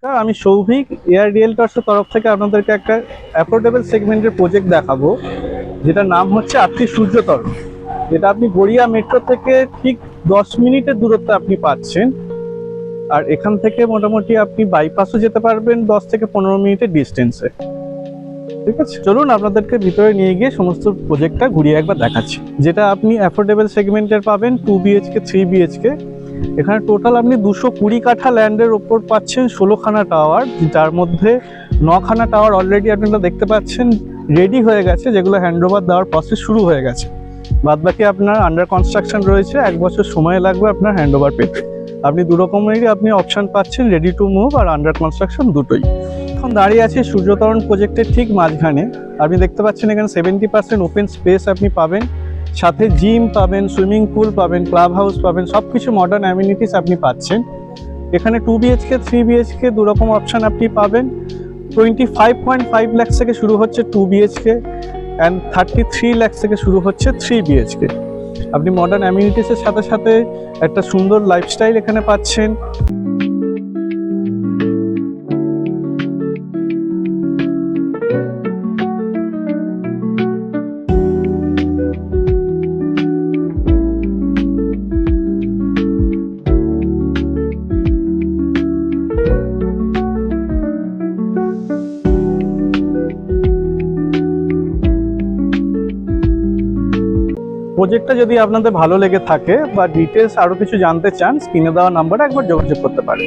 আমি সৌভিক এয়ার রিয়েলটর্সের তরফ থেকে আপনাদেরকে একটা অ্যাফোর্ডেবল সেগমেন্টের প্রজেক্ট দেখাবো, যেটার নাম হচ্ছে আটটি সূর্যতরণ। যেটা আপনি গড়িয়া মেট্রো থেকে ঠিক 10 মিনিটের দূরত্বে আপনি পাচ্ছেন। আর এখান থেকে মোটামুটি আপনি বাইপাসও যেতে পারবেন 10 থেকে 15 মিনিটের ডিস্টেন্সে। ঠিক আছে, চলুন আপনাদেরকে ভিতরে নিয়ে গিয়ে সমস্ত প্রজেক্টটা ঘুরিয়ে একবার দেখাচ্ছি। যেটা আপনি অ্যাফোর্ডেবল সেগমেন্টের পাবেন 2 BHK 3 BHK। এখানে টোটাল আপনি 220 কাঠা ল্যান্ডের ওপর পাচ্ছেন 16খানা টাওয়ার, যার মধ্যে 9খানা টাওয়ার অলরেডি আপনারা দেখতে পাচ্ছেন রেডি হয়ে গেছে, যেগুলো হ্যান্ডওভার দেওয়ার প্রসেস শুরু হয়ে গেছে। বাদবাকি আপনার আন্ডার কনস্ট্রাকশন রয়েছে, 1 বছর সময় লাগবে আপনার হ্যান্ডওভার পেতে। আপনি দু রকমেরই আপনি অপশন পাচ্ছেন, রেডি টু মুভ আর আন্ডার কনস্ট্রাকশন দুটোই। এখন দাঁড়িয়ে আছে সূর্যতরণ প্রজেক্টের ঠিক মাঝখানে। আপনি দেখতে পাচ্ছেন এখানে 70% ওপেন স্পেস আপনি পাবেন, সাথে জিম পাবেন, সুইমিং পুল পাবেন, ক্লাব হাউস পাবেন, সব কিছু মডার্ন অ্যামিনিটিস আপনি পাচ্ছেন। এখানে 2 BHK 3 BHK দু রকম অপশান আপনি পাবেন। 25.5 লাখ থেকে শুরু হচ্ছে 2 BHK অ্যান্ড 33 লাখ থেকে শুরু হচ্ছে 3 BHK। আপনি মডার্ন অ্যামিনিটিসের সাথে সাথে একটা সুন্দর লাইফস্টাইল এখানে পাচ্ছেন। প্রজেক্টটা যদি আপনাদের ভালো লেগে থাকে বা ডিটেলস আরো কিছু জানতে চান, স্ক্রিনে দেওয়া নাম্বারে একবার যোগাযোগ করতে পারেন।